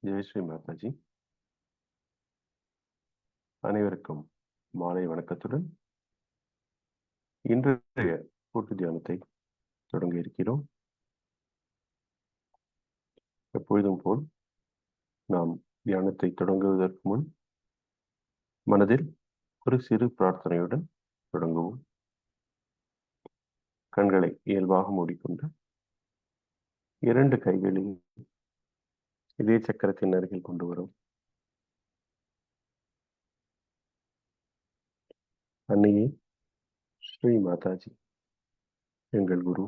ஜெய் ஸ்ரீ மாதாஜி. அனைவருக்கும் மாலை வணக்கத்துடன் இன்றைய கூட்டு தியானத்தை தொடங்க இருக்கிறோம். எப்பொழுதும் போல் நாம் தியானத்தை தொடங்குவதற்கு முன் மனதில் ஒரு சிறு பிரார்த்தனையுடன் தொடங்குவோம். கண்களை இயல்பாக மூடிக்கொண்டு 2 கைகளையும் இதய சக்கரத்தின் அருகில் கொண்டு வரும். அன்னையே ஸ்ரீ மாதாஜி, எங்கள் குரு,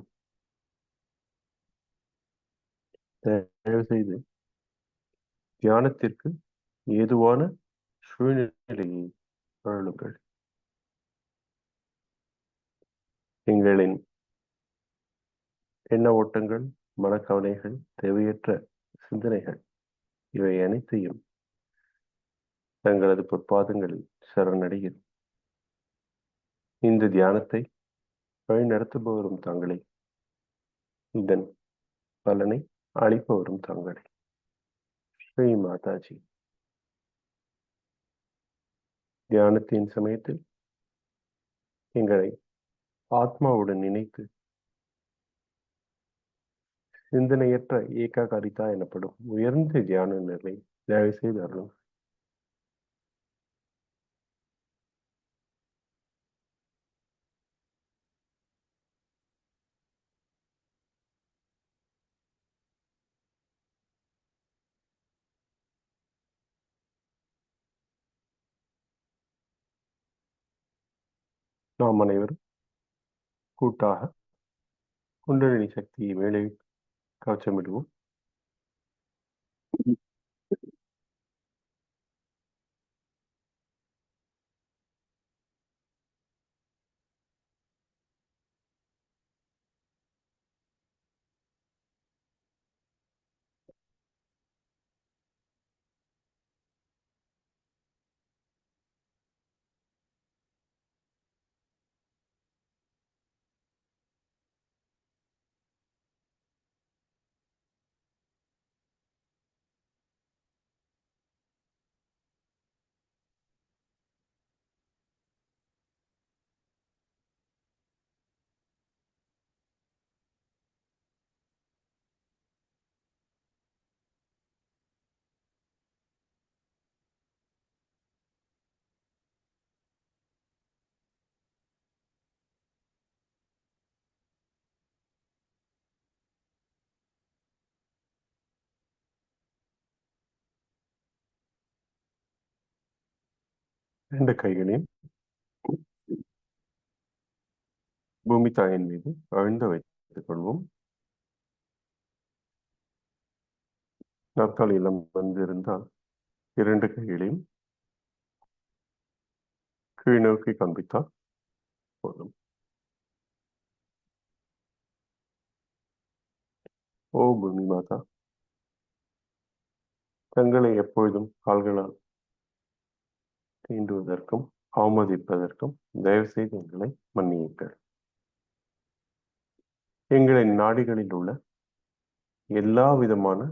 தயவு செய்து தியானத்திற்கு ஏதுவான சூழ்நிலையை அருளுங்கள். எங்களின் எண்ண ஓட்டங்கள், மனக்கவலைகள், தேவையற்ற சிந்தனைகள் இவை அனைத்தையும் தங்களது பொற்பாதங்களில் சரணடைகிறது. இந்த தியானத்தை வழிநடத்துபவரும் தாங்களே, இதன் பலனை அளிப்பவரும் தாங்களே. ஸ்ரீ மாதாஜி. தியானத்தின் சமயத்தில் எங்களை ஆத்மாவுடன் இணைத்து சிந்தனையற்ற ஏகாகாரிதா எனப்படும் உயர்ந்த தியான நிலை தயவு செய்து அருளும். நாம் அனைவரும் கூட்டாக குண்டலினி சக்தியை மேலே கவச்சமிடுவோம். இரண்டு கைகளையும் பூமி தாயின் மீது அழுந்த வைத்துக் கொள்வோம். நாற்காலியில் வந்திருந்தால் 2 கைகளையும் கீழ் நோக்கி காண்பித்தால் போதும். ஓ பூமி மாதா, தங்களை எப்பொழுதும் கால்களால் தீண்டுவதற்கும் அவமதிப்பதற்கும் தயவு செய்து எங்களை மன்னியுங்கள். எங்களின் நாடிகளில் உள்ள எல்லா விதமான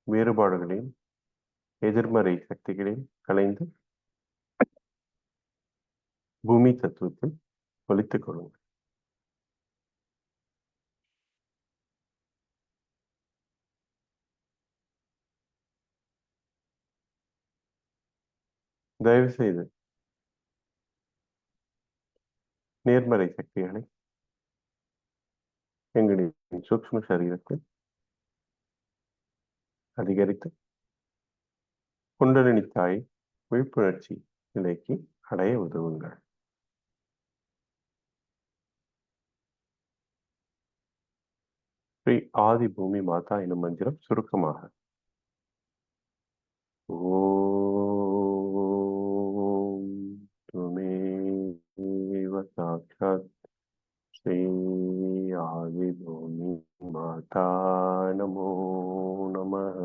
வேறுபாடுகளையும் எதிர்மறை சக்திகளையும் கலைந்து பூமி தத்துவத்தில் ஒலித்துக் கொள்ளுங்கள். தயவு செய்து நேர்மறை சக்திகளை எங்களின் சூக்ஷ்ம சரீரத்தில் அதிகரித்து குண்டலினி தாய் விழிப்புணர்ச்சி நிலைக்கு அடைய உதவுங்கள். ஸ்ரீ ஆதி பூமி மாதா எனும் மந்திரம் சுருக்கமாக ஓம் துமேவ சாக்ஷாத் ஸ்ரீ ஆதி பூமி மாதா நமோ நமः.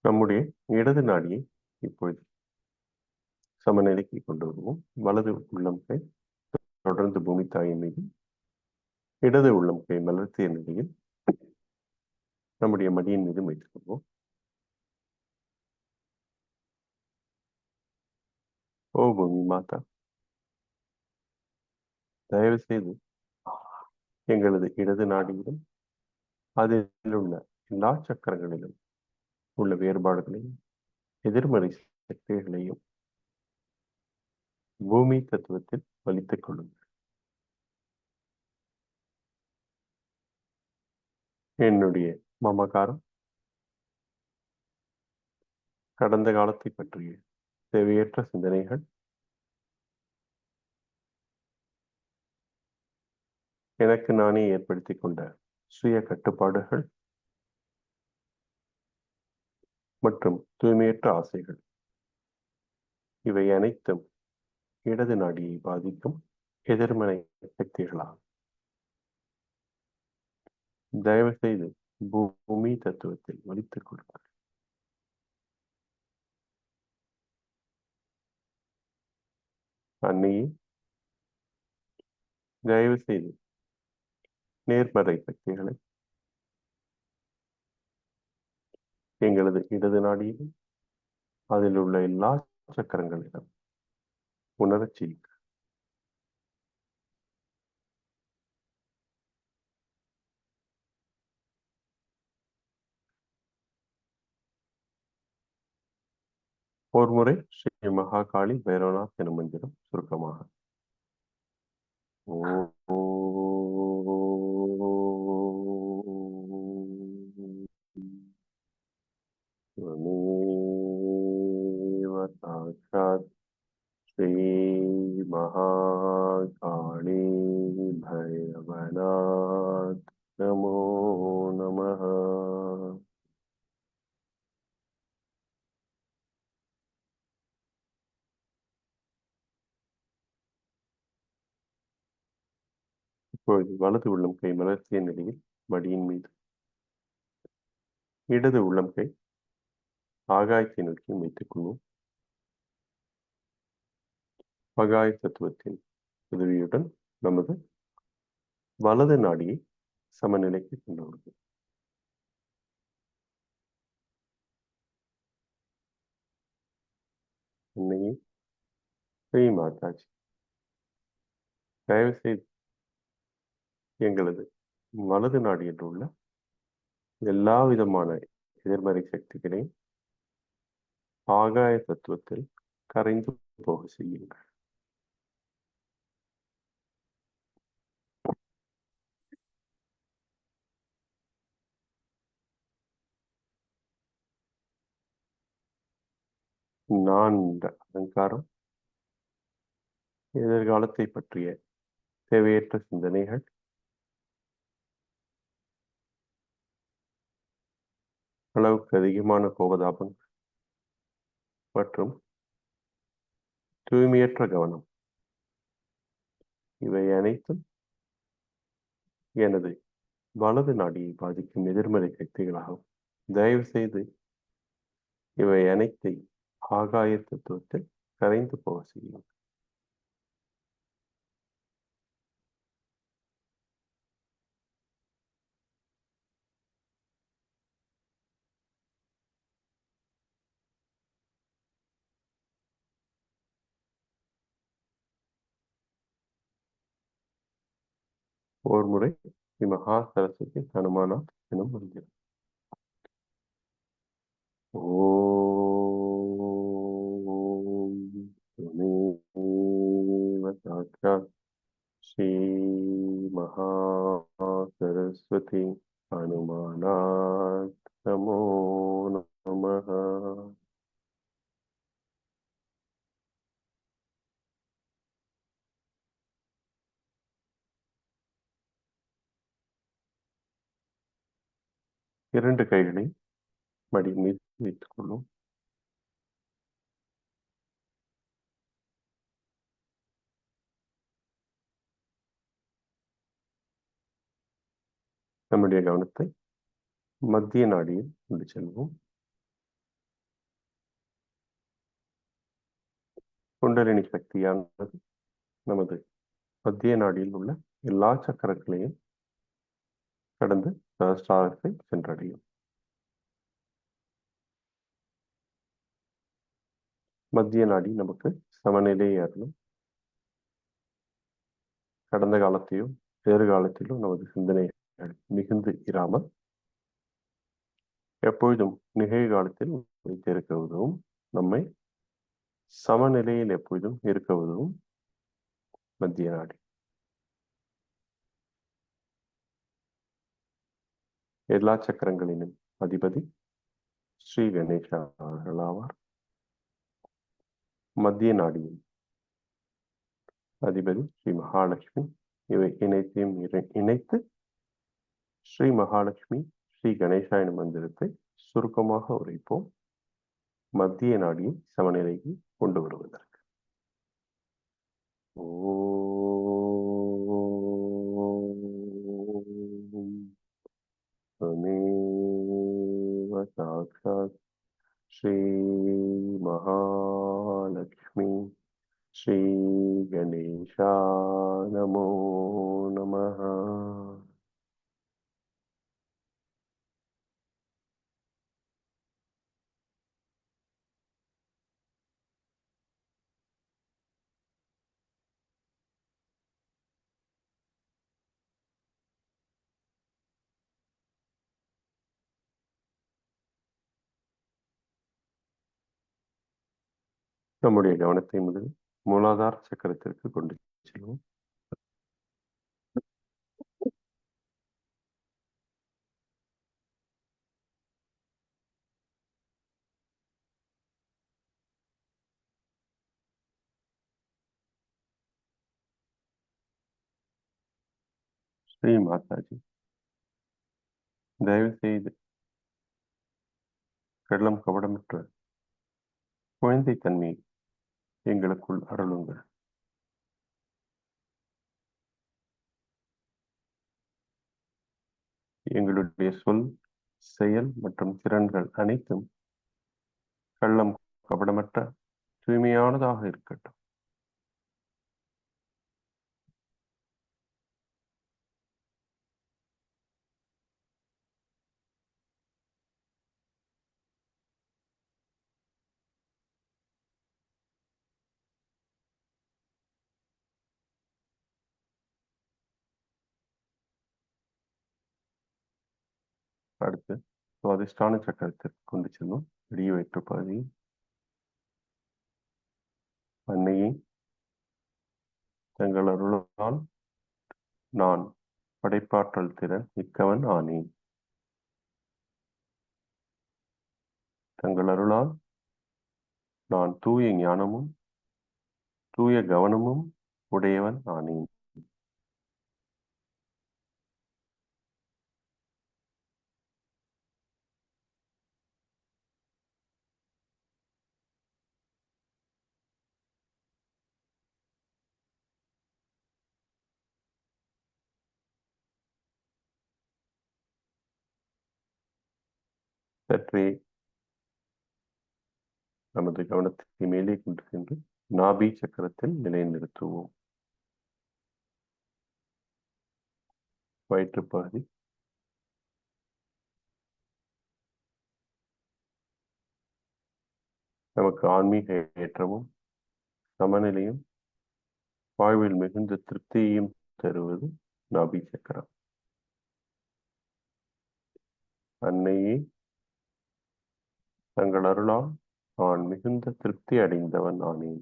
நம்முடைய இடது நாடியை இப்பொழுது சமநிலைக்கு கொண்டு வருவோம். வலது உள்ளம் கை தொடர்ந்து பூமி தாயின் மீது, இடது உள்ளம் கை மலர்த்திய நிலையில் நம்முடைய மடியின் மீது வைத்துக் கொள்வோம். ஓ பூமி மாதா, தயவு செய்து எங்களது இடது நாடியிலும் அதில் உள்ள எல்லா சக்கரங்களிலும் உள்ள வேறுபாடுகளையும் எதிர்மறை சக்திகளையும் பூமி தத்துவத்தில் வலித்துக் கொள்ளுங்கள். என்னுடைய மமகாரம் கடந்த காலத்தை பற்றிய தேவையற்ற சிந்தனைகள் எனக்கு நானே ஏற்படுத்திக் கொண்ட சுய கட்டுப்பாடுகள் மற்றும் தூய்மையற்ற ஆசைகள், இவை அனைத்தும் இடது நாடியை பாதிக்கும் எதிர்மறை சக்திகளாகும். தயவு செய்து பூமி தத்துவத்தில் வலித்துக் கொள்ளுங்கள். அன்னையே, தயவு செய்து நேர்மறை சக்திகளை எங்களது இடது நாடியிலும் அதில் உள்ள எல்லா சக்கரங்களிலும் உணரச் செய்யுங்கள். ஒரு முறை ஸ்ரீ மகாகாளி பைரவநாத் எனும் மந்திரம் சுருக்கமாக சாட்சாத் ஸ்ரீ மகாகாளி பைரவநாத் நமோ நமः. இப்பொழுது வலது உள்ளம் கை மலர்த்திய நிலையில் மடியின் மீது, இடது உள்ளம் கை ஆகாயத்தை நோக்கி வைத்துக் கொள்வோம். ஆகாய தத்துவத்தின் உதவியுடன் நமது வலது நாடியை சமநிலைக்கு கொண்டு வருவோம். இன்னைக்கு ஸ்ரீ மாதாஜி, தயவு செய்து எங்களது வலது நாடியில் உள்ள எல்லா விதமான எதிர்மறை சக்திகளையும் ஆகாய தத்துவத்தில் கரைந்து போக செய்யுங்கள். நான் என்ற அலங்காரம் எதிர்காலத்தை பற்றிய தேவையற்ற சிந்தனைகள், அளவுக்கு அதிகமான கோபதாபங்கள் மற்றும் தூய்மையற்ற கவனம், இவை அனைத்தும் எனது வலது நாடியை பாதிக்கும் எதிர்மறை சக்திகளாகும். தயவு செய்து இவை அனைத்தை ஆகாய தத்துவத்தில் கரைந்து போக செய்யும். ஒரு முறை ஸ்ரீ மகா சரஸ்வதி ஹனுமானாத் எனும் மந்திரம். சாட்சாத் ஸ்ரீ மகா சரஸ்வதி ஹனுமானாத் நமோ நமः. இரண்டு கைகளை மடி மீது வைத்துக் கொள்ளும். நம்முடைய கவனத்தை மத்திய நாடியில் கொண்டு செல்வோம். குண்டலினி சக்தியானது நமது மத்திய நாடியில் உள்ள எல்லா சக்கரங்களையும் கடந்து சஹஸ்ராரத்தை சென்றடையும். மத்திய நாடி நமக்கு சமநிலையை அருளும். கடந்த காலத்தையும் எதிர்காலத்திலும் நமது சிந்தனைகள் மிகுந்து இராமல் எப்பொழுதும் நிகழ்காலத்தில் வைத்திருக்க உதவும். நம்மை சமநிலையில் எப்பொழுதும் இருக்க உதவும் மத்திய நாடி. எல்லா சக்கரங்களிலும் அதிபதி ஸ்ரீ கணேசா அவர்களாவார். மத்திய நாடியின் அதிபதி ஸ்ரீ மகாலட்சுமி. இவை இணைத்தையும் இணைத்து ஸ்ரீ மகாலட்சுமி ஸ்ரீ கணேசாயன மந்திரத்தை சுருக்கமாக உரைப்போம், மத்திய நாடியை சமநிலைக்கு கொண்டு வருவதற்கு. சாட்சாத் ஸ்ரீ மகாலட்சுமி ஸ்ரீ கணேசா நமோ நமः. நம்முடைய கவனத்தை முதல் மூலாதார சக்கரத்திற்கு கொண்டு செல்வோம். ஸ்ரீ மாதாஜி, தயவு செய்து கள்ளம் கபடமற்ற குழந்தை தன்மையை எங்களுக்குள் அருளுங்கள். எங்களுடைய சொல், செயல் மற்றும் திறன்கள் அனைத்தும் கள்ளம் கபடமற்ற தூய்மையானதாக இருக்கட்டும். அடுத்து சுவாதிஷ்டான சக்கரத்திற்கு கொண்டு செல்லும் வெளியே வயிற்று பகுதி. அன்னையை தங்கள் அருளால் நான் படைப்பாற்றல் திறன் மிக்கவன் ஆனேன். தங்கள் அருளால் நான் தூய ஞானமும் தூய கவனமும் உடையவன் ஆனேன். சற்றே நமது கவனத்தை மேலே கொண்டு சென்று நாபி சக்கரத்தில் நிலைநிறுத்துவோம். வயிற்றுப்பகுதி, நமக்கு ஆன்மீக ஏற்றமும் சமநிலையும் வாழ்வில் மிகுந்த திருப்தியையும் தருவது நாபி சக்கரம். அன்னையே தங்கள் அருளால் நான் மிகுந்த திருப்தி அடைந்தவன் ஆனேன்.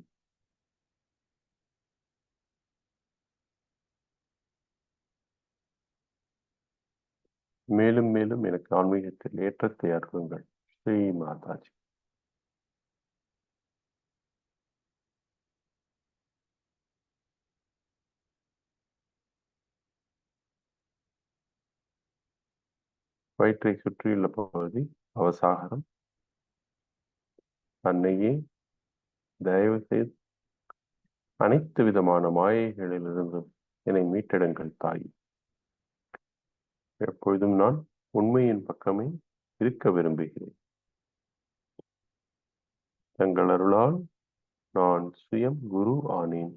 மேலும் மேலும் எனக்கு ஆன்மீகத்தில் ஏற்றத்தை அருளுங்கள் ஸ்ரீ மாதாஜி. வயிற்றை சுற்றியுள்ள பகுதி அவசாகரம். அன்னையே தயவு செய்து அனைத்து விதமான மாயைகளிலிருந்தும் என்னை மீட்டெடுங்கள் தாய். எப்பொழுதும் நான் உண்மையின் பக்கமே இருக்க விரும்புகிறேன். தங்கள் அருளால் நான் சுயம் குரு ஆனேன்.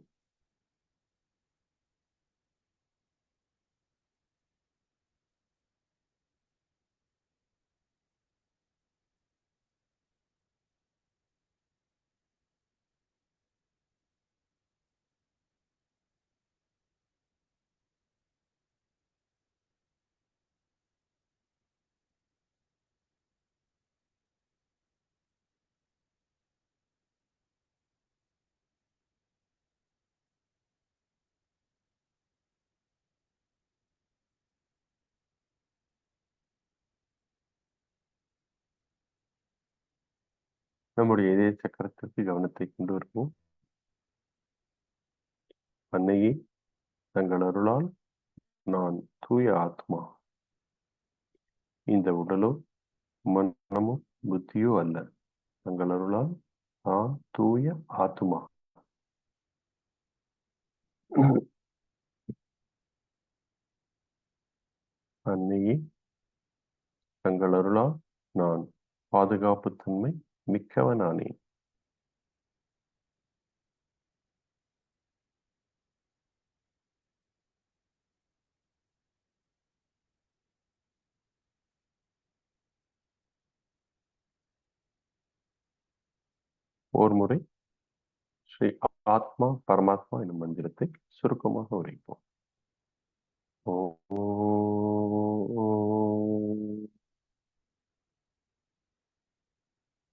நம்முடைய இதய சக்கரத்திற்கு கவனத்தை கொண்டு வருவோம். அன்னையே, தங்கள் அருளால் நான் தூய ஆத்மா. இந்த உடலோ மனமோ புத்தியோ அல்ல. தங்கள் அருளால் நான் தூய ஆத்மா. அன்னையே, தங்கள் அருளால் நான் பாதுகாப்புத்தன்மை மிக்கவனானேன். ஓர் முறை ஸ்ரீ ஆத்மா பரமாத்மா எனும் மந்திரத்தை சுருக்கமாக உரைப்போம்.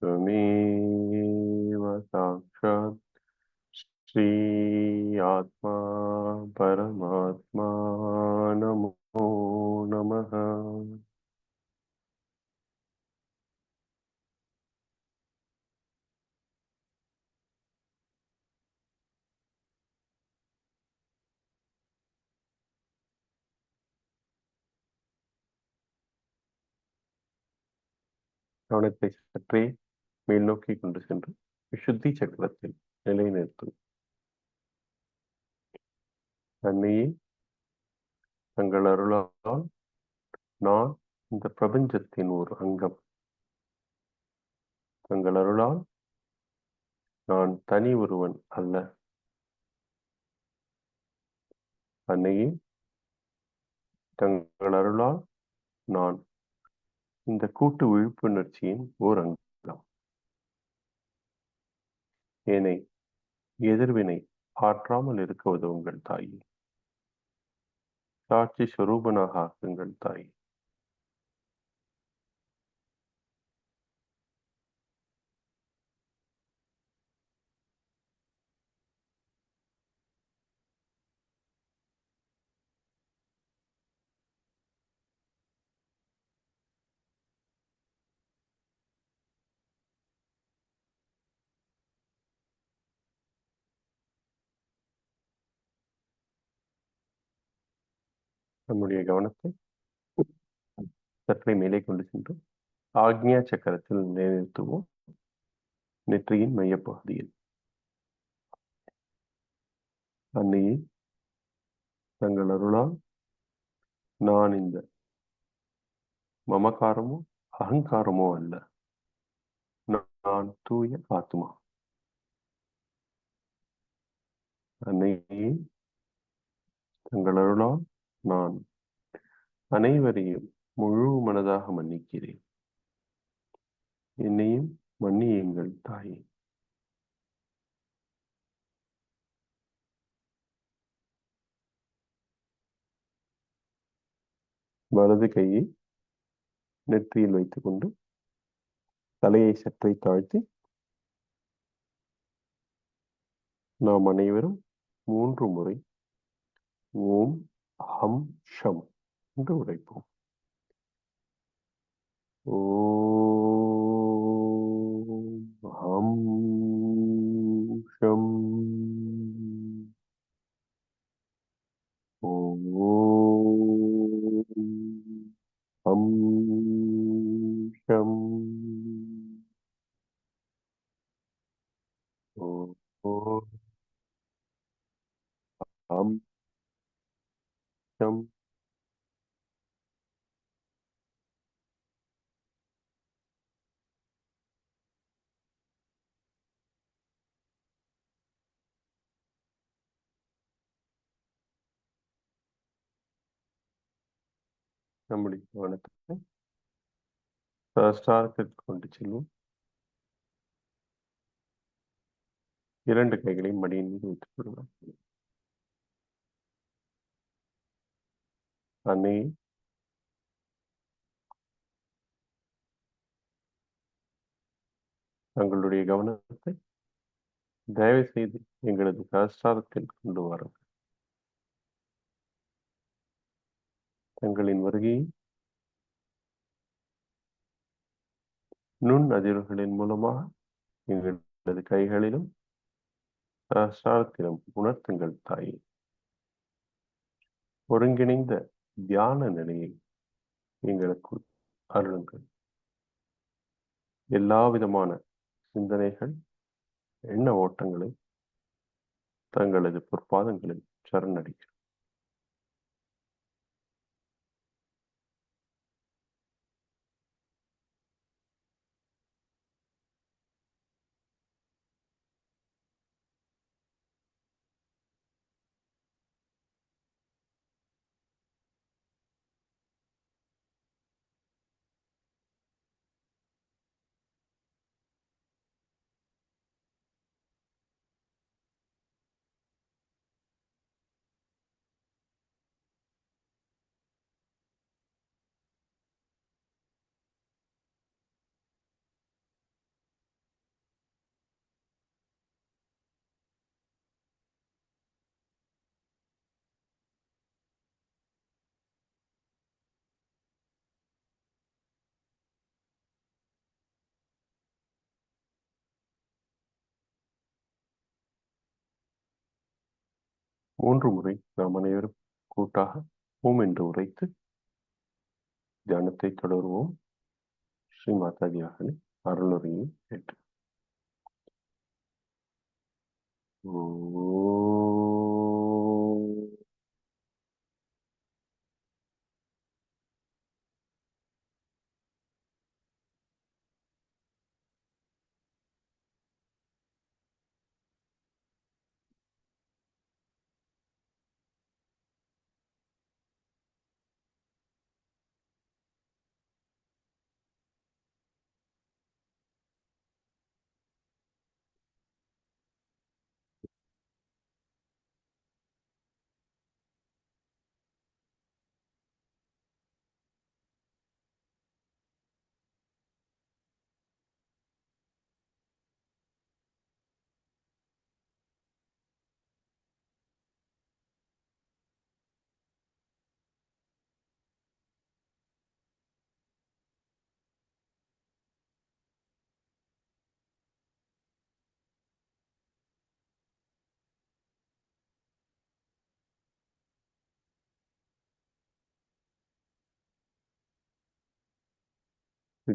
त्वमेव साक्षात् श्री आत्मा परमात्मा नमो नमः. கவனத்தை சற்றே மேல் நோக்கி கொண்டு சென்று விசுத்தி சக்கரத்தில் நிலைநிறுத்தும். அன்னையே, தங்கள் அருளால் நான் இந்த பிரபஞ்சத்தின் ஒரு அங்கம். தங்கள் அருளால் நான் தனி ஒருவன் அல்ல. அன்னையே, தங்கள் அருளால் நான் இந்த கூட்டு விழிப்புணர்ச்சியின் ஓர் அங்கம். என்னை எதிர்வினை ஆற்றாமல் இருக்க உதவுங்கள் தாயே. சாட்சி ஸ்வரூபனாக ஆக்குங்கள் தாயே. நம்முடைய கவனத்தை சற்றே மேலே கொண்டு சென்று ஆக்ஞா சக்கரத்தில் நிலைநிறுத்துவோம். நெற்றியின் மையப்பகுதியில். அன்னையே, தங்கள் அருளால் நான் இந்த மமகாரமோ அகங்காரமோ அல்ல. நான் தூய ஆத்மா. அன்னையே, தங்கள் அருளால் நான் அனைவரையும் முழு மனதாக மன்னிக்கிறேன். என்னையும் மன்னியுங்கள் தாயே. வலது கையை நெற்றியில் வைத்துக் கொண்டு தலையை சற்றே தாழ்த்தி நாம் அனைவரும் 3 முறை ஓம் ஹம் ஷம் என்று உரைப்போம். ஓம் ஹம் ஷம். ஓம் ஹம் ஷம். ஓம் ஹம் ஷம். நம்முடைய கவனத்தை சஹஸ்ராரத்திற்கு கொண்டு செல்வோம். 2 கைகளையும் மடியின் மீது வைத்துக் கொள்வோம். அன்னை தங்களுடைய கவனத்தை தயவு செய்து எங்களது சஹஸ்ராரத்தில் கொண்டு வாருங்கள். தங்களின் வருகையை நுண் அதிர்வுகளின் மூலமாக எங்களது கைகளிலும் சஹஸ்ராரத்திலும் உணர்த்துங்கள் தாயே. ஒருங்கிணைந்த தியான நிலையை எங்களுக்கு அருளுங்கள். எல்லா விதமான சிந்தனைகள், எண்ண ஓட்டங்களை தங்களது பொற்பாதங்களில் சரணடைகிறோம். மூன்று முறை நாம் அனைவரும் கூட்டாக ஓம் என்று உரைத்து தியானத்தை தொடருவோம். ஸ்ரீ மாதாஜி அவர்களின் அருளுரையை ஏற்று.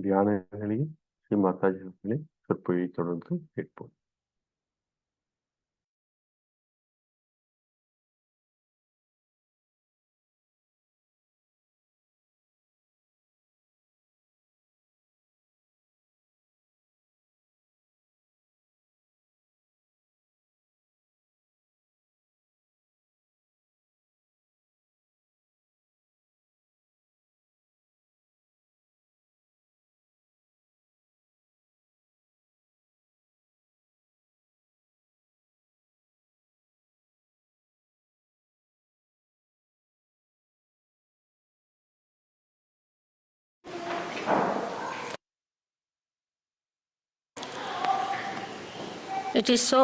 தியான நிலையில் ஸ்ரீ மாதாஜி அவர்களின் சொற்பொழிவை தொடர்ந்து கேட்போம். It is so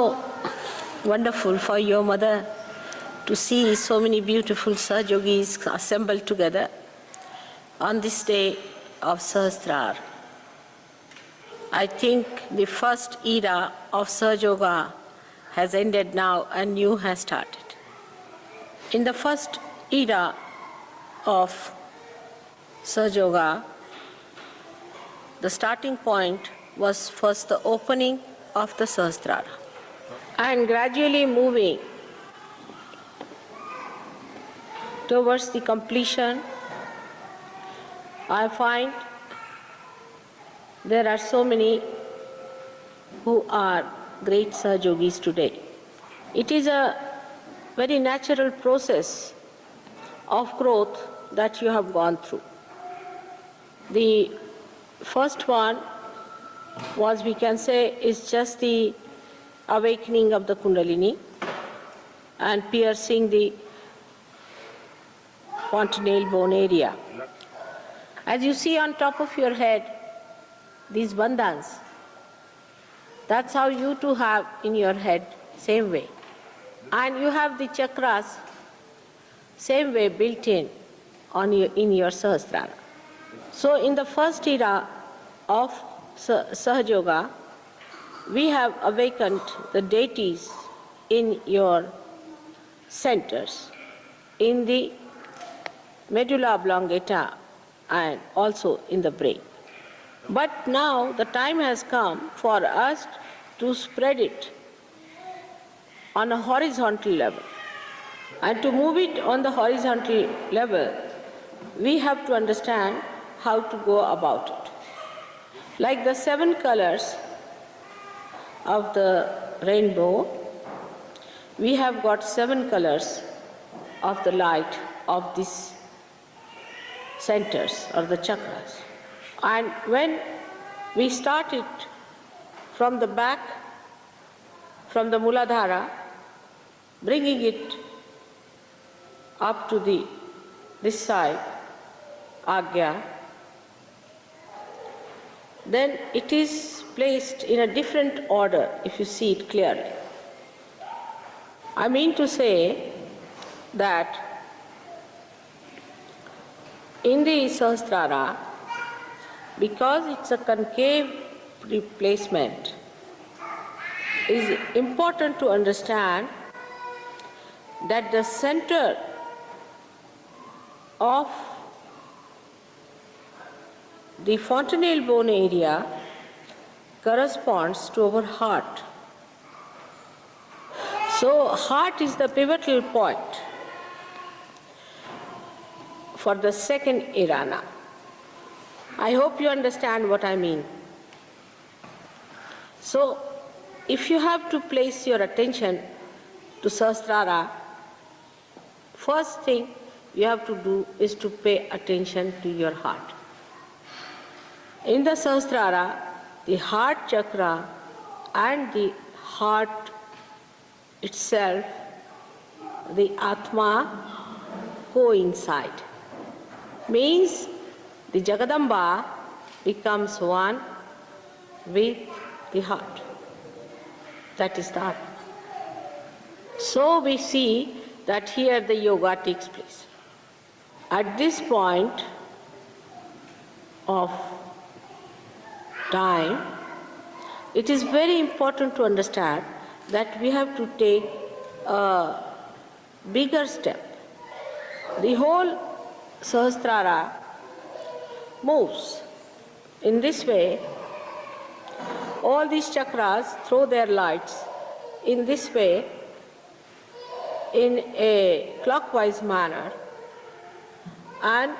wonderful for your mother to see so many beautiful Sahajogis assembled together on this day of Sahasrar. I think the first era of Sahajoga has ended now and new has started. In the first era of Sahajoga, the starting point was first the opening of the Sahasrara, and gradually moving towards the completion, I find there are so many who are great Sahajogis today. It is a very natural process of growth that you have gone through. The first one was, we can say, is just the awakening of the Kundalini and piercing the fontanelle bone area. As you see on top of your head, these bandhans, that's how you too have in your head, same way. And you have the chakras, same way built in your Sahasrara. So in the first era of Sahaja Yoga, we have awakened the deities in your centers, in the medulla oblongata and also in the brain. But now the time has come for us to spread it on a horizontal level. And to move it on the horizontal level, we have to understand how to go about it. Like the 7 colors of the rainbow, we have got 7 colors of the light of these centers or the chakras. And when we start it from the back, from the Muladhara, bringing it up to this side, Agya, then it is placed in a different order if you see it clearly. I mean to say that in the Sahasrara, because it's a concave replacement, it is important to understand that the center of the fontanelle bone area corresponds to our heart. So heart is the pivotal point for the second irana. I hope you understand what I mean. So if you have to place your attention to Sahasrara, first thing you have to do is to pay attention to your heart. In the Sahasrara, the heart chakra and the heart itself, the Atma, coincide. Means the Jagadamba becomes one with the heart. That is the Atma. So we see that here the yoga takes place. At this point of time, it is very important to understand that we have to take a bigger step. The whole Sahasrara moves in this way. All these chakras throw their lights in this way, in a clockwise manner, and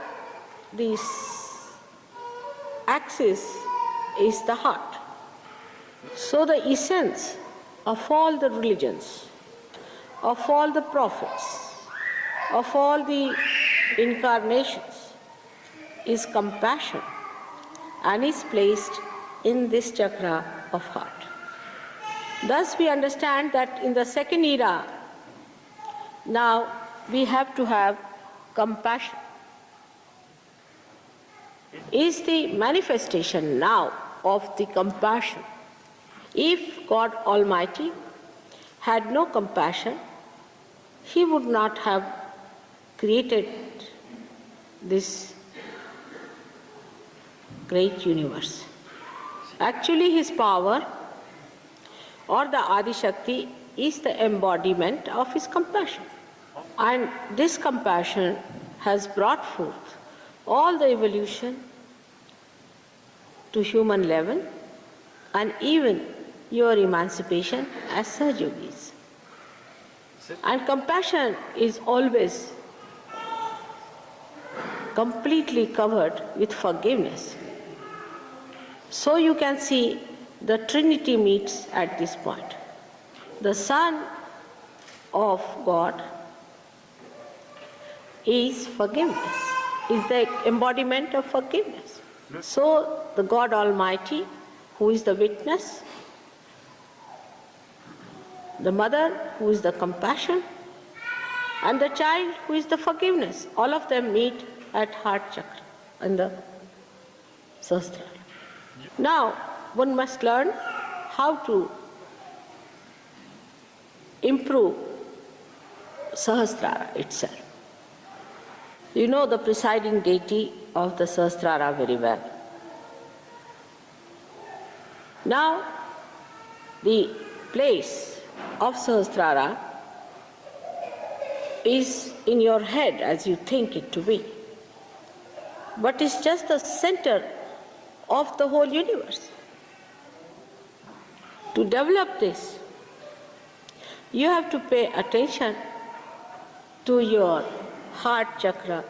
this axis is the heart. So the essence of all the religions, of all the prophets, of all the incarnations is compassion, and is placed in this chakra of heart. Thus we understand that in the second era, now we have to have compassion. Is the manifestation now of the compassion. If God Almighty had no compassion, He would not have created this great universe. Actually, His power or the Adi Shakti is the embodiment of His compassion. And this compassion has brought forth all the evolution to human level and even your emancipation as Sahaja Yogis. And compassion is always completely covered with forgiveness. So you can see the Trinity meets at this point. The Son of God is forgiveness, is the embodiment of forgiveness. So the God Almighty, who is the witness, the mother, who is the compassion, and the child, who is the forgiveness, all of them meet at heart chakra in the Sahasrara. Now, one must learn how to improve Sahasrara itself. You know the presiding deity of the Sahasrara very well. Now, the place of Sahasrara is in your head as you think it to be, but it's just the center of the whole universe. To develop this, you have to pay attention to your heart chakra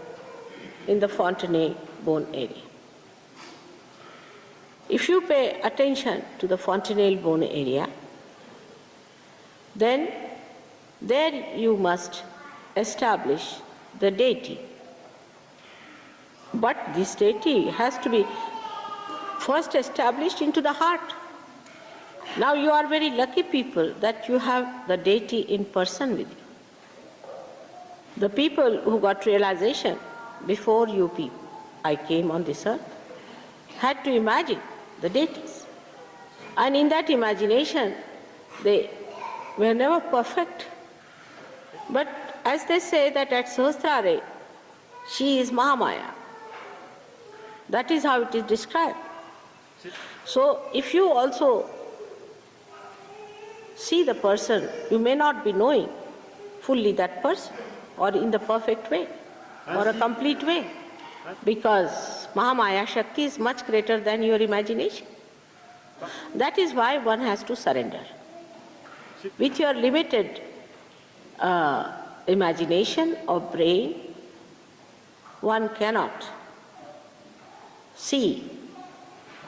in the fontanelle bone area. If you pay attention to the fontanelle bone area, then there you must establish the deity. But this deity has to be first established into the heart. Now you are very lucky people that you have the deity in person with you. The people who got realization before you people, I came on this earth, had to imagine the deities. And in that imagination, they were never perfect. But as they say that at Sahasrara, she is Mahamaya. That is how it is described. So if you also see the person, you may not be knowing fully that person or in the perfect way or a complete way, because Mahamaya Shakti is much greater than your imagination. That is why one has to surrender. With your limited imagination or brain, one cannot see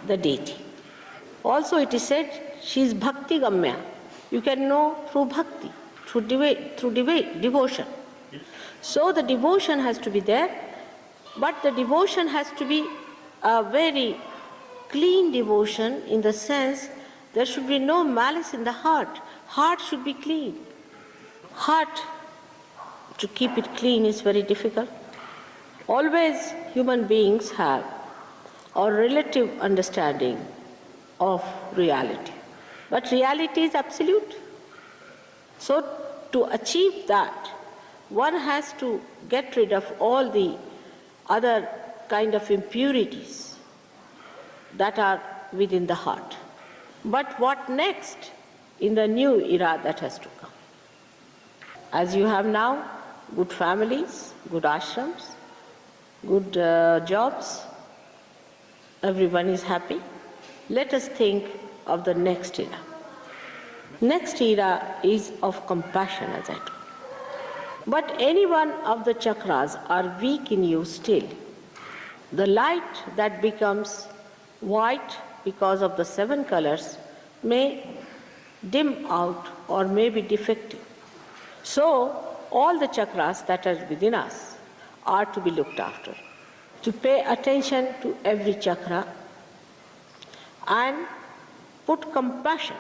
the deity. Also it is said she is Bhakti Gamya. You can know through bhakti, through devotion. So the devotion has to be there, but the devotion has to be a very clean devotion, in the sense there should be no malice in the heart. Heart should be clean. Heart, to keep it clean is very difficult. Always human beings have a relative understanding of reality. But reality is absolute. So to achieve that, one has to get rid of all the other kind of impurities that are within the heart. But what next in the new era that has to come? As you have now good families, good ashrams, good jobs, everyone is happy. Let us think of the next era. Next era is of compassion, as I told. But any one of the chakras are weak in you still. The light that becomes white because of the 7 colors may dim out or may be defective. So all the chakras that are within us are to be looked after. To pay attention to every chakra and put compassion,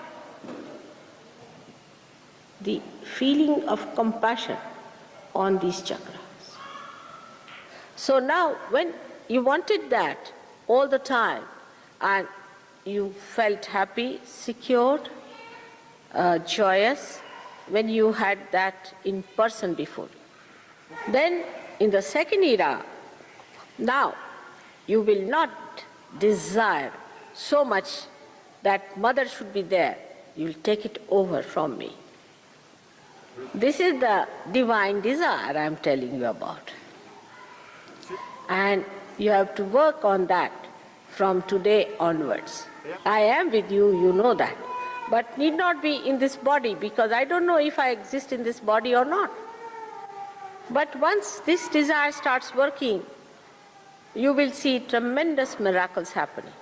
the feeling of compassion on these chakras. So now when you wanted that all the time and you felt happy, secured, joyous when you had that in person before. Then in the second era, now you will not desire so much that mother should be there. You will take it over from me. This is the divine desire I am telling you about. And you have to work on that from today onwards. I am with you, you know that. But need not be in this body, because I don't know if I exist in this body or not. But once this desire starts working, you will see tremendous miracles happening.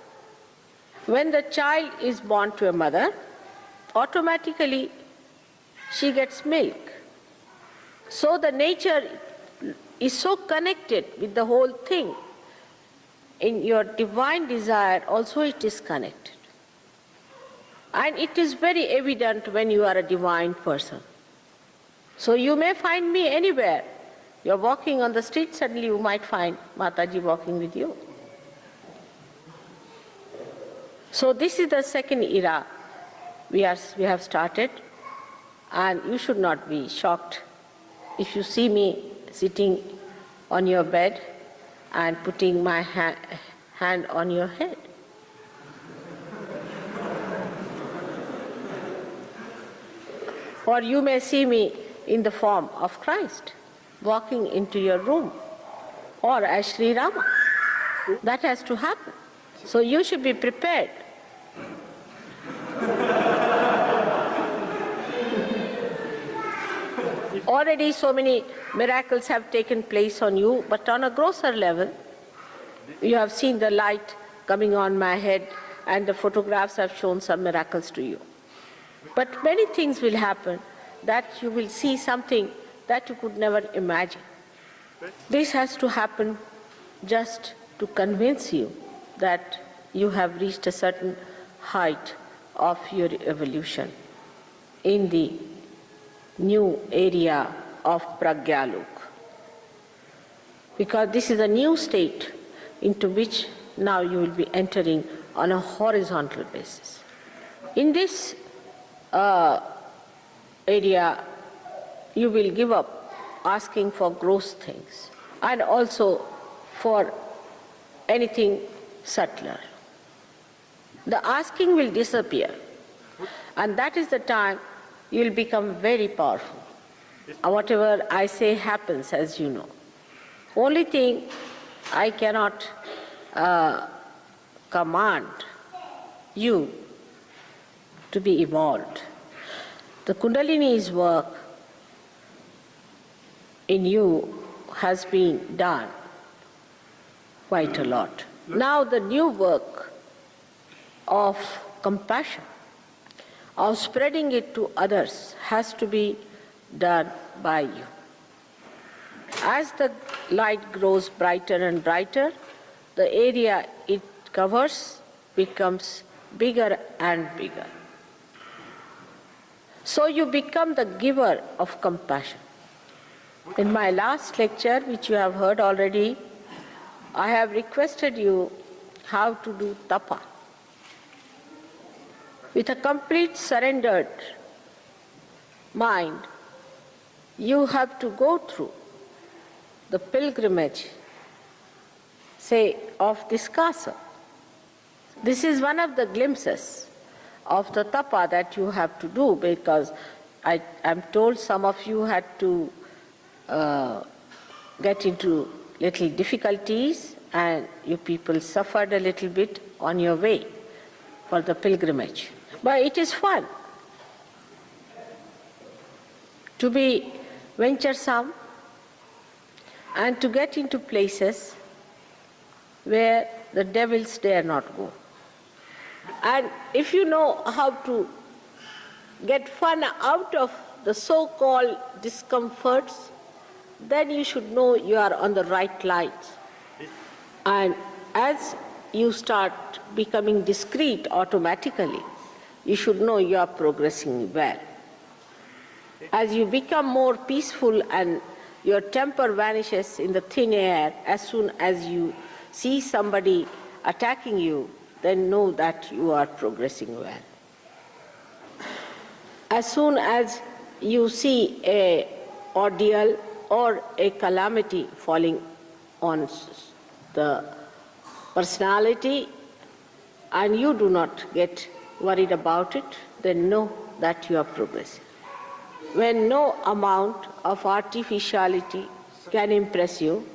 When the child is born to a mother, automatically she gets milk. So the nature is so connected with the whole thing in your divine desire also it is connected. And it is very evident when you are a divine person. So you may find me anywhere. You are walking on the street, suddenly you might find Mataji walking with you. So this is the second era we have started, and you should not be shocked if you see me sitting on your bed and putting my hand on your head. Or you may see me in the form of Christ, walking into your room, or as Sri Rama. That has to happen. So you should be prepared. Already so many miracles have taken place on you, but on a grosser level, you have seen the light coming on my head, and the photographs have shown some miracles to you. But many things will happen that you will see something that you could never imagine. This has to happen just to convince you that you have reached a certain height of your evolution in the new area of Pragyalok. Because this is a new state into which now you will be entering on a horizontal basis. In this area, you will give up asking for gross things and also for anything subtler. The asking will disappear, and that is the time you will become very powerful. Whatever I say happens, as you know. Only thing I cannot command you to be evolved. The Kundalini's work in you has been done quite a lot. Now the new work of compassion, of spreading it to others, has to be done by you. As the light grows brighter and brighter, the area it covers becomes bigger and bigger. So you become the giver of compassion. In my last lecture, which you have heard already, I have requested you how to do tapa. With a complete surrendered mind, you have to go through the pilgrimage, say, of this castle. This is one of the glimpses of the tapa that you have to do, because I am told some of you had to get into little difficulties, and you people suffered a little bit on your way for the pilgrimage. But it is fun to be venturesome and to get into places where the devils dare not go. And if you know how to get fun out of the so-called discomforts, then you should know you are on the right line. And as you start becoming discreet automatically, you should know you are progressing well. As you become more peaceful and your temper vanishes in the thin air, as soon as you see somebody attacking you, then know that you are progressing well. As soon as you see an ordeal or a calamity falling on the personality and you do not get worried about it, then know that you are progressing. When no amount of artificiality can impress you,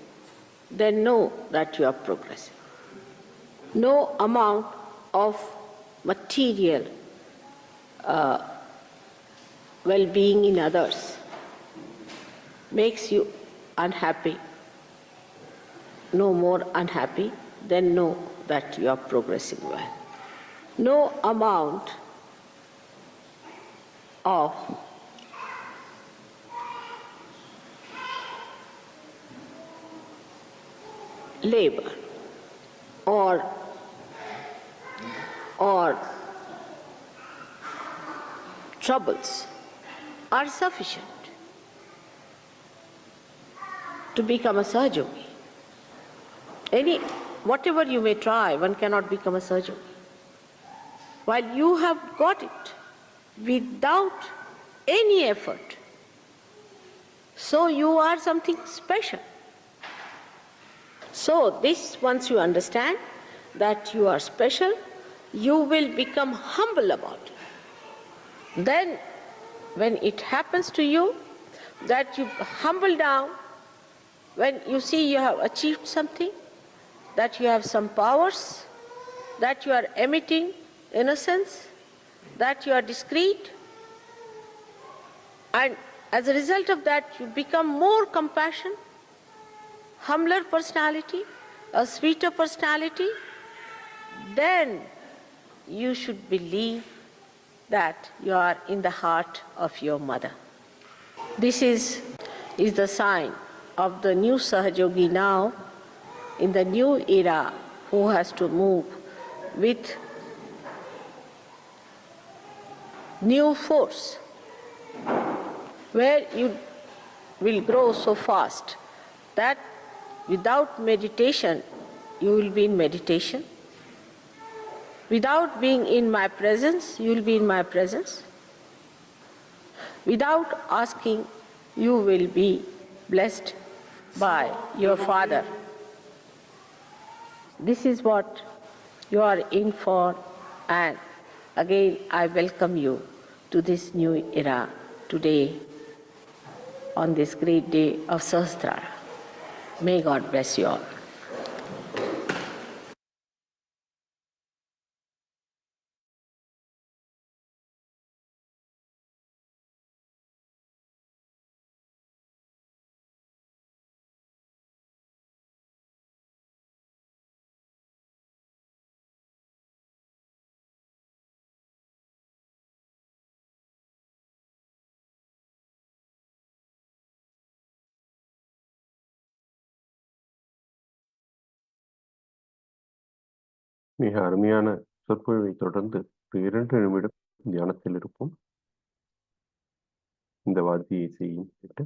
then know that you are progressing. No amount of material well-being in others makes you unhappy, no more unhappy, then know that you are progressing well. No amount of labor or troubles are sufficient to become a Sahajogi. Whatever you may try, one cannot become a Sahajogi. While you have got it without any effort, so you are something special. So this, once you understand that you are special, you will become humble about it. Then when it happens to you that you humble down, when you see you have achieved something, that you have some powers, that you are emitting innocence, that you are discreet, and as a result of that you become more compassionate, humbler personality, a sweeter personality, then you should believe that you are in the heart of your mother. This is the sign of the new Sahajogi now, in the new era, who has to move with new force, where you will grow so fast that without meditation you will be in meditation. Without being in my presence, you will be in my presence. Without asking, you will be blessed by your Father. This is what you are in for, and again I welcome you to this new era today, on this great day of Sahasrara. May God bless you all. மிக அருமையான சொற்பொழிவை தொடர்ந்து 2 நிமிடம் தியானத்தில் இருப்போம். இந்த வாத்திய இசையும் கேட்டு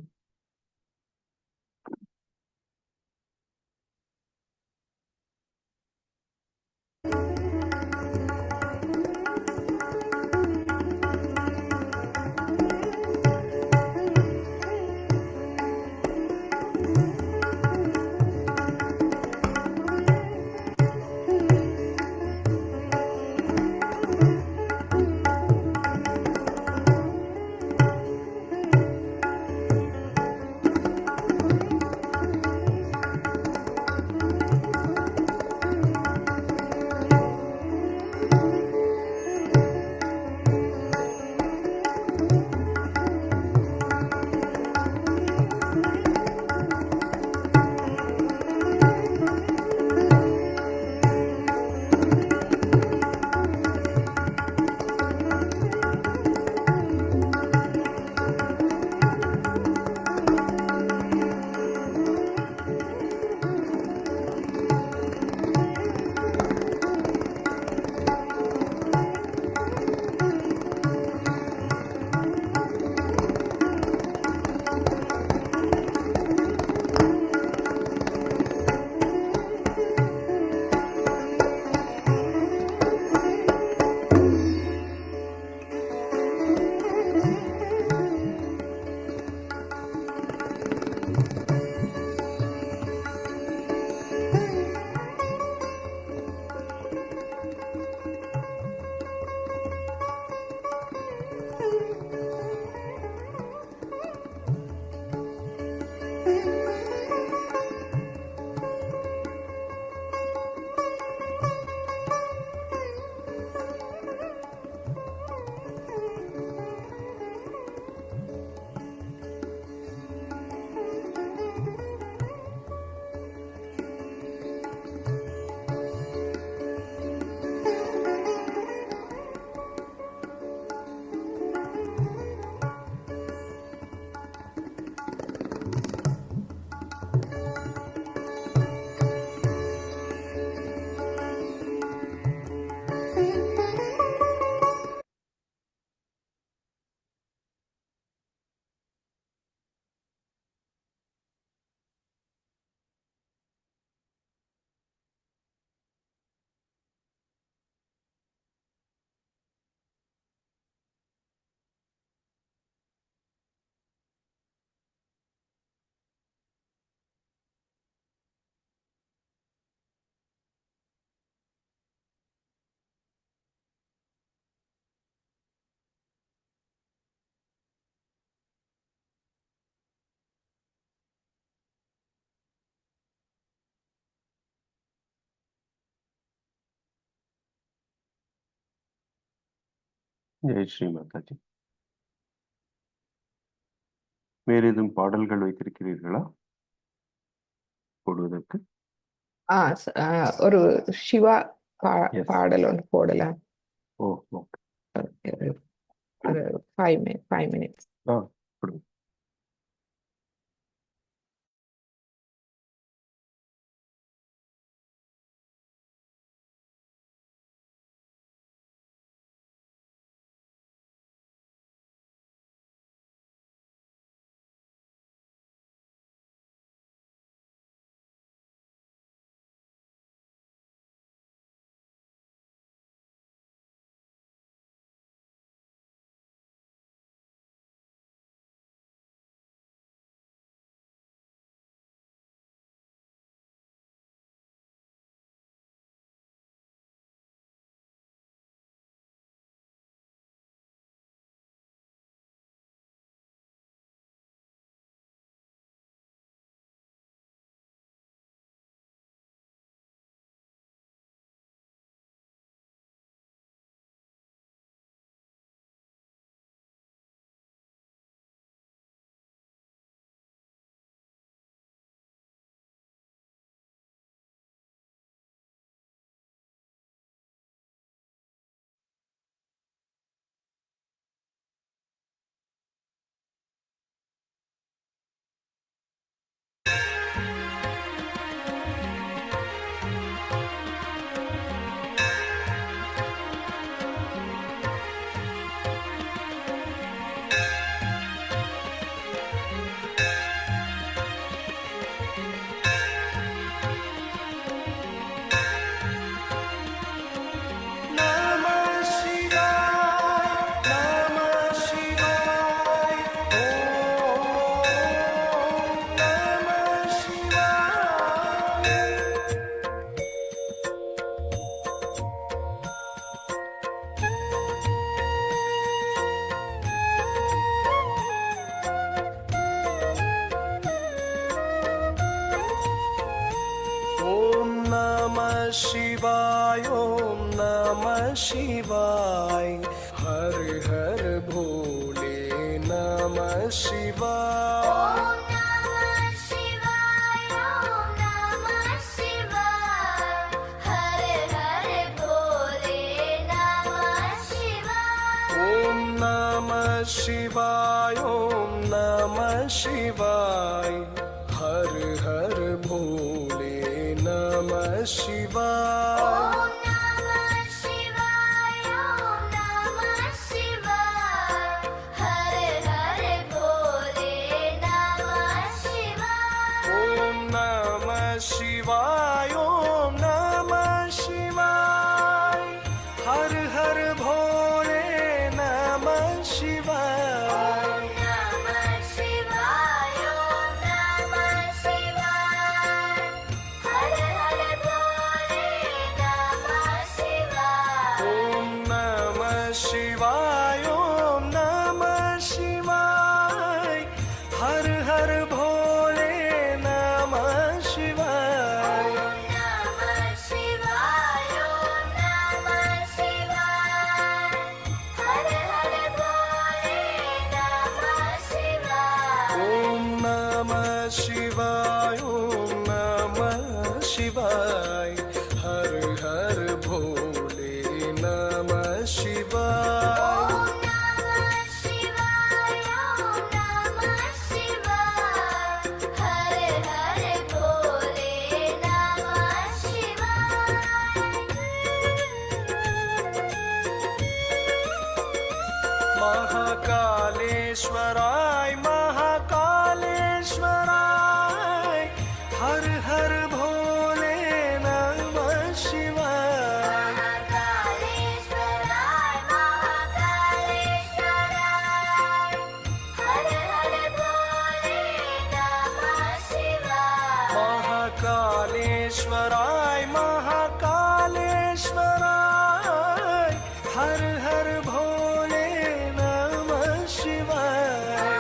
ஜெய் ஸ்ரீ மாதாஜி. வேறு எதுவும் பாடல்கள் வைத்திருக்கிறீர்களா போடுவதற்கு? ஒரு சிவா Yes. பாடல் ஒன்று போடலாம். ஓ ஓகே. ஒரு 5 minutes. கொடுங்க. शिवाय ओम नमः शिवाय हर हर भोले नमः शिवाय ओम नमः शिवाय ओम नमः शिवाय हर हर भोले नमः शिवाय ओम नमः शिवाय ओम नमः शिवाय हर हर भोले नमः शिवाय ओम नमः शिवाय ओम नमः शिवाय हर हर भोले नमः शिवाय ओम नमः शिवाय ओम नमः शिवाय हर हर भोले नमः शिवाय ओम नमः शिवाय ओम नमः शिवाय हर हर भोले नमः शिवाय ओम नमः शिवाय ओम नमः शिवाय हर हर भोले नमः शिवाय ओम नमः शिवाय ओम नमः शिवाय हर हर भोले नमः शिवाय ओम नमः शिवाय ओम नमः शिवाय हर हर भोले नमः शिवाय ओम नमः शिवाय ओम नमः शिवाय हर हर भोले नमः महाकालेश्वराय महाकालेश्वराय हर हर भोले नमः शिवाय महाकालेश्वराय महाकालेश्वराय हर हर भोले नमः शिवाय महाकालेश्वराय महाकालेश्वराय हर हर भोले नमः शिवाय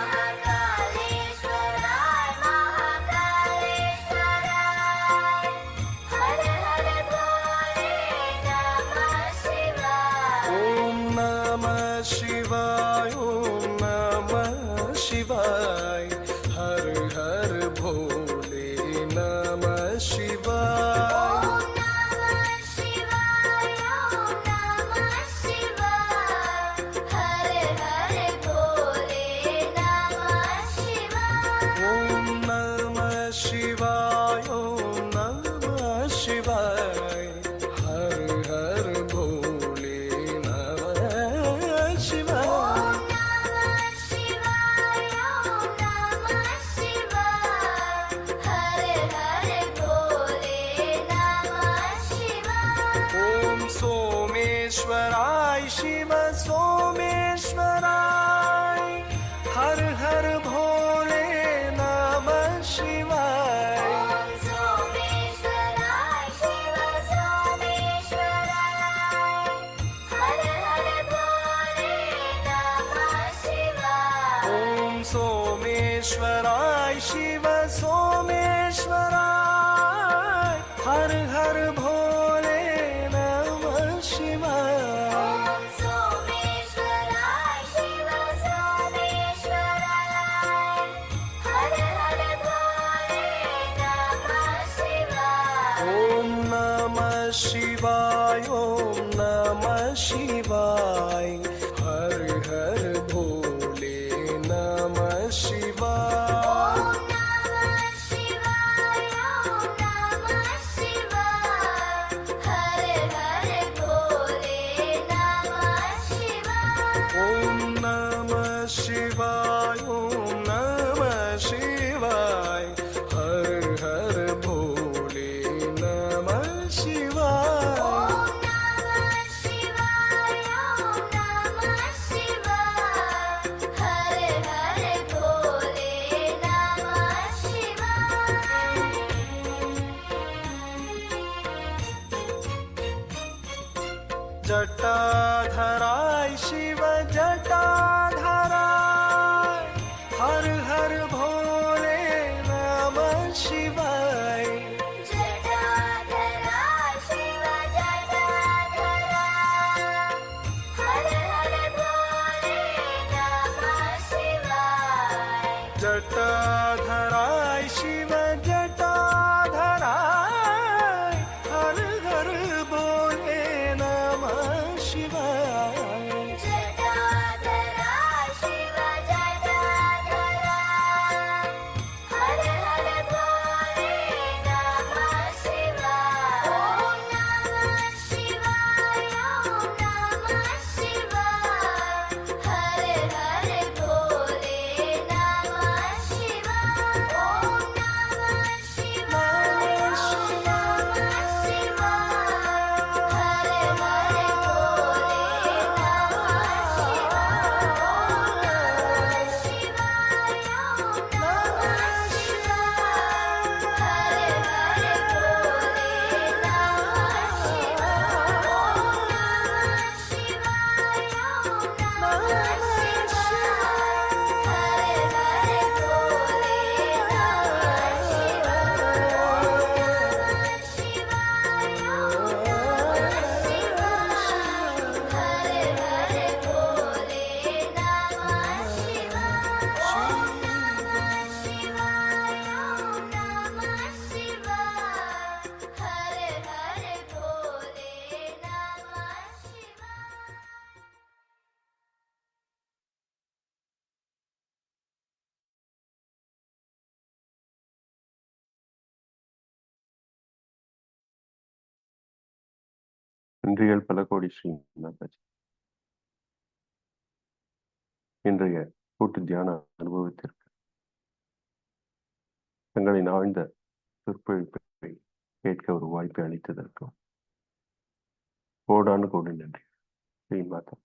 सोमेश्वराय शिव सोमेश्वराय हर हर भोले नमः शिवाय ॐ सोमेश्वराय शिव सोमेश्वराय हर हर भोले नमः शिवाय ॐ सोमेश्वराय शिव सोमेश्वराय हर हर भोले नमः शिवाय ॐ सोमेश्वराय शिव सोमेश्वराय हर हर भोले नमः शिवाय ॐ नमः शिवाय ॐ नमः शिवाय हर हर भोले नमः शिवाय ॐ नमः शिवाय ॐ नमः शिवाय हर हर भोले नमः शिवाय ॐ नमः शिवाय ॐ नमः शिवाय हर हर भोले नमः शिवाय ॐ नमः शिवाय ॐ नमः शिवाय हर हर भोले नमः शिवाय जटाधराय शिव जटाधराय हर हर भोले नमः शिवाय जटाधराय शिव जटाधराय हर हर भोले नमः शिवाय जटाधराय शिव जटाधराय हर हर भोले नमः शिवाय जटाधराय शिव जटाधराय हर हर भोले नमः शिवाय ॐ नमः शिवाय ॐ नमः शिवाय हर हर भोले नमः शिवाय ॐ नमः शिवाय ॐ नमः शिवाय हर हर भोले நன்றிகள் பல கோடி ஸ்ரீ மாதாஜி. இன்றைய கூட்டு தியான அனுபவத்திற்கு தங்களின் ஆழ்ந்த சொற்பொழிப்பை கேட்க ஒரு வாய்ப்பை அளித்ததற்கும் கோடானு கோடி நன்றி ஸ்ரீ மாதா.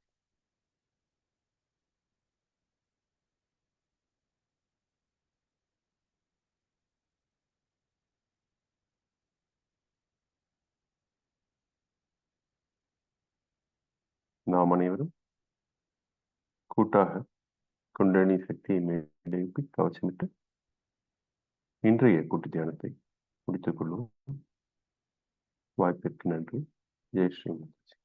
நாம் அனைவரும் கூட்டாக குண்டலினி சக்தியை மேலெழுப்பி கவசமிட்டு இன்றைய கூட்டு தியானத்தை முடித்துக் கொள்வோம். வாய்ப்பிற்கு நன்றி. Jai Sri Mataji.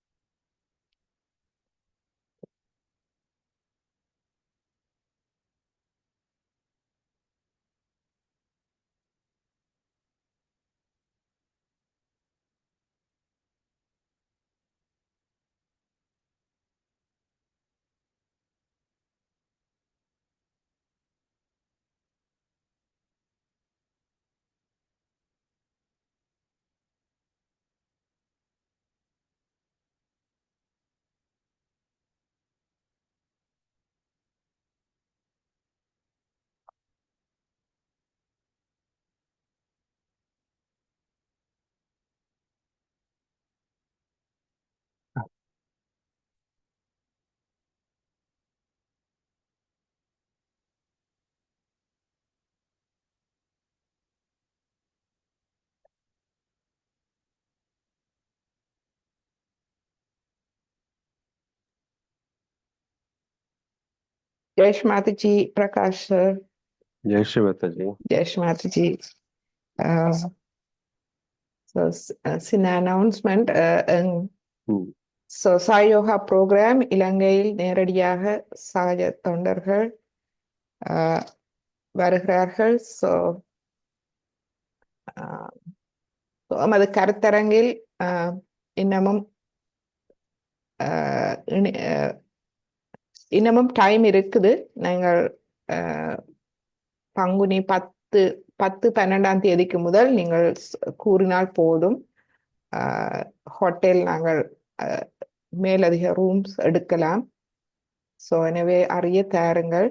Jesh Mataji, Prakash sir, Jai Sri Mataji. Jesh Mataji. So, சின்ன announcement. ம். So, சாயோகா program இலங்கையில் நேரடியாக சகஜ தொண்டர்கள் வருகிறார்கள். ஸோ நமது கருத்தரங்கில் இன்னமும் இன்னமும் டைம் இருக்குது. நாங்கள் பங்குனி 10-12ஆம் தேதிக்கு முதல் நீங்கள் கூறினால் போதும். ஹோட்டல் நாங்கள் மேலதிக ரூம்ஸ் எடுக்கலாம். ஸோ எனவே அறிய தாருங்கள்.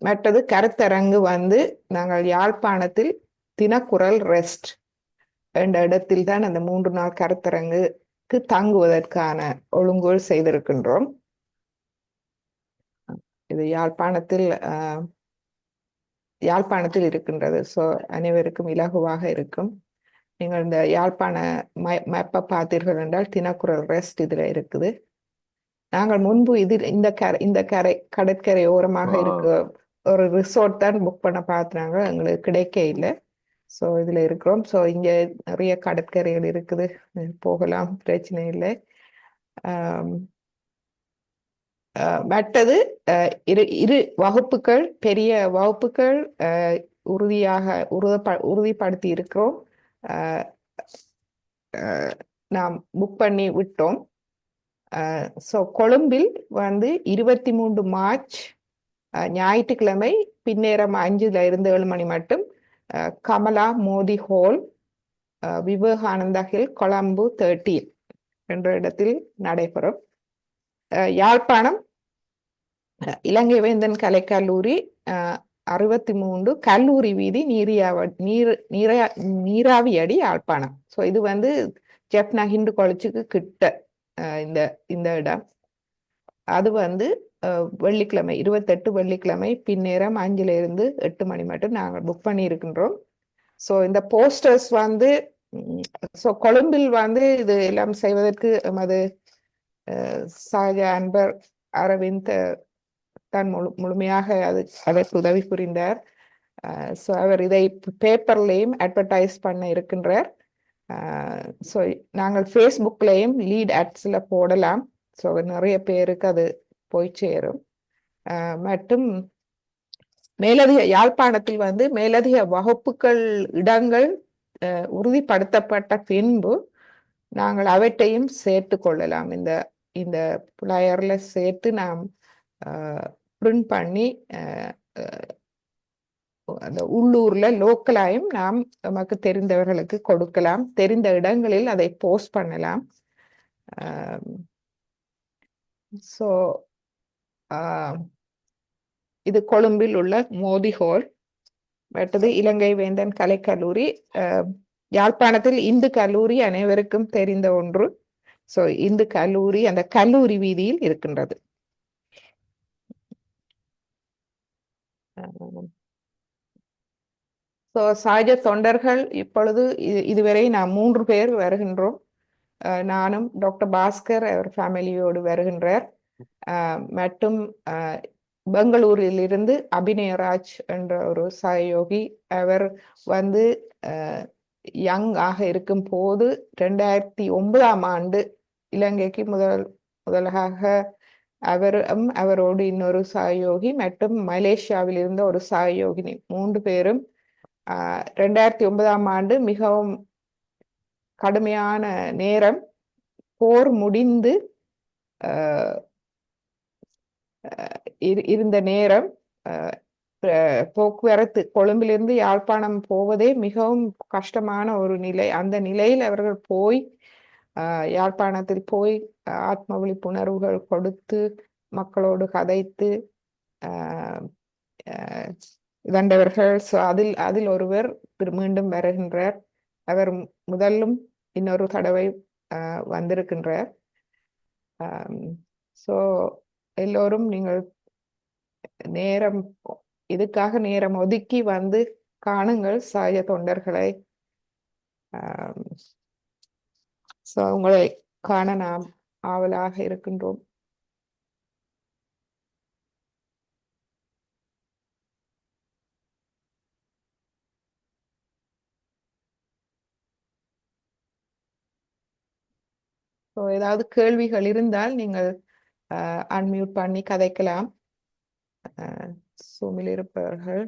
மற்றது கருத்தரங்கு வந்து நாங்கள் யாழ்ப்பாணத்தில் தினக்குரல் ரெஸ்ட் என்ற இடத்தில் தான் அந்த 3 நாள் கருத்தரங்குக்கு தங்குவதற்கான ஒழுங்குகள் செய்திருக்கின்றோம். இது யாழ்ப்பாணத்தில் இருக்கின்றது. ஸோ அனைவருக்கும் இலகுவாக இருக்கும். நீங்கள் இந்த யாழ்ப்பாண மேப்பை பார்த்தீர்கள் என்றால் தினக்குரல் ரெஸ்ட் இதுல இருக்குது. நாங்கள் முன்பு இந்த கடற்கரை ஓரமாக இருக்க ஒரு ரிசோர்ட் தான் புக் பண்ண பார்த்தாங்க, எங்களுக்கு கிடைக்க இல்லை. ஸோ இதுல இருக்கிறோம். ஸோ இங்க நிறைய கடற்கரைகள் இருக்குது, போகலாம், பிரச்சனை இல்லை. மற்றது இரு வகுப்புகள், பெரிய வகுப்புகள் உறுதிப்படுத்தி இருக்கிறோம். நாம் புக் பண்ணி விட்டோம். ஸோ கொழும்பில் வந்து 23 மார்ச் ஞாயிற்றுக்கிழமை பின்னேரம் 5-7 மணி மட்டும் கமலா மோதி ஹால், விவேகானந்தா ஹில், கொழம்பு 13 என்ற இடத்தில் நடைபெறும். யாழ்ப்பாணம் இலங்கை வேந்தன் கலைக்கல்லூரி 63 கல்லூரி வீதி, நீராவியடி, யாழ்ப்பாணம். ஸோ இது வந்து ஜெப்னா ஹிந்து காலேஜுக்கு கிட்ட இந்த இடம். அது வந்து வெள்ளிக்கிழமை 28 வெள்ளிக்கிழமை பின்னேரம் 5-8 மணி மட்டும் நாங்கள் புக் பண்ணி இருக்கின்றோம். ஸோ இந்த போஸ்டர்ஸ் வந்து கொழும்பில் வந்து இது எல்லாம் செய்வதற்கு எமது சகஜ அன்பர் அரவிந்த் தான் முழுமையாக அதற்கு உதவி புரிந்தார். ஸோ அவர் இதை பேப்பர்லையும் அட்வர்டைஸ் பண்ண இருக்கின்றார். ஸோ நாங்கள் ஃபேஸ்புக்லேயும் லீட் ஆட்ஸில் போடலாம். ஸோ நிறைய பேருக்கு அது போய் சேரும். மற்றும் மேலதிக யாழ்ப்பாணத்தில் வந்து மேலதிக வகுப்புகள் இடங்கள் உறுதிப்படுத்தப்பட்ட பின்பு நாங்கள் அவற்றையும் சேர்த்து கொள்ளலாம். இந்த புலையர்ல சேர்த்து நாம் பிரிண்ட் பண்ணி அந்த உள்ளூர்ல லோக்கலாயும் நாம் நமக்கு தெரிந்தவர்களுக்கு கொடுக்கலாம். தெரிந்த இடங்களில் அதை போஸ்ட் பண்ணலாம். ஸோ இது கொழும்பில் உள்ள மோதி ஹால். மற்றது இலங்கை வேந்தன் கலைக்கல்லூரி, யாழ்ப்பாணத்தில் இந்து கல்லூரி அனைவருக்கும் தெரிந்த ஒன்று. ஸோ இந்து கல்லூரி அந்த கல்லூரி வீதியில் இருக்கின்றது. ஸோ சகஜ தொண்டர்கள் இப்பொழுது இதுவரை நாம் 3 பேர் வருகின்றோம். நானும் டாக்டர் பாஸ்கர் அவர் ஃபேமிலியோடு வருகின்றார். மற்றும் பெங்களூரில் இருந்து அபிநயராஜ் என்ற ஒரு சகயோகி, அவர் வந்து யங் ஆக இருக்கும் போது 2009ஆம் ஆண்டு இலங்கைக்கு முதலாக அவரோடு இன்னொரு சகயோகி மற்றும் மலேசியாவில் இருந்த ஒரு சகயோகினி 3 பேரும் 2009ஆம் ஆண்டு மிகவும் கடுமையான நேரம், போர் முடிந்து இருந்த நேரம், போக்குவரத்து கொழும்பிலிருந்து யாழ்ப்பாணம் போவதே மிகவும் கஷ்டமான ஒரு நிலை. அந்த நிலையில் அவர்கள் போய் யாழ்ப்பாணத்தில் போய் ஆத்ம விழிப்புணர்வுகள் கொடுத்து மக்களோடு கதைத்து இவண்டவர்கள். அதில் ஒருவர் மீண்டும் வருகின்றார். அவர் முதலும் இன்னொரு தடவை வந்திருக்கின்றார். ஸோ எல்லோரும் நீங்கள் இதுக்காக நேரம் ஒதுக்கி வந்து காணுங்கள் சகஜ தொண்டர்களை. ஸோ உங்களை காண நாம் ஆவலாக இருக்கின்றோம். ஸோ ஏதாவது கேள்விகள் இருந்தால் நீங்கள் அன்மியூட் பண்ணி கதைக்கலாம். சூமில் இருப்பவர்கள்.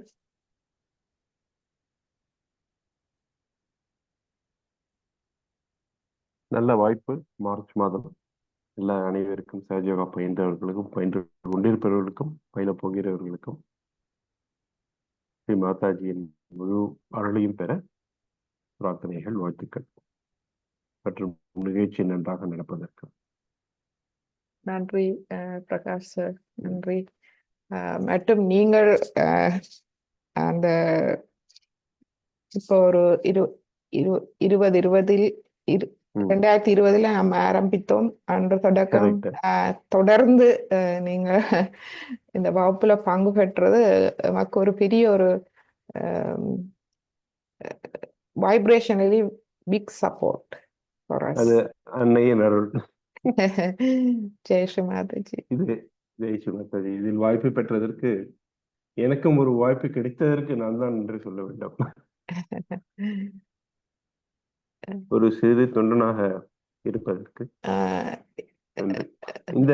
நல்ல வாய்ப்பு. மார்ச் மாதம் எல்லா அனைவருக்கும் சகஜோகா பயின்றவர்களுக்கும், பயின்று கொண்டிருப்பவர்களுக்கும், பயிலப் போகிறவர்களுக்கும் ஸ்ரீ மாதாஜியின் முழு அருளையும் பெற பிரார்த்தனைகள், வாழ்த்துக்கள் மற்றும் நிகழ்ச்சி நன்றாக நடப்பதற்கு. நன்றி பிரகாஷ் சார், நன்றி. மற்றும் நீங்கள் அந்த இப்போ ஒரு 2020 2020 நம்ம ஆரம்பித்தோம். அன்று தொடக்கம் தொடர்ந்து நீங்க இந்த வகுப்புல பங்கு பெற்றது நமக்கு ஒரு பெரிய ஒரு வைப்ரேஷனலி பிக் சப்போர்ட் ஃபார் அஸ். அது அன்னையின் அருள். ஜெய் ஸ்ரீ மாதாஜி. ஜெய் ஸ்ரீ மாதாஜி. இதில் வாய்ப்பு பெற்றதற்கு, எனக்கும் ஒரு வாய்ப்பு கிடைத்ததற்கு நான் தான் நன்றி சொல்ல வேண்டும். ஒரு சிறு தொண்டனாக இருப்பதற்கு நன்றி. இந்த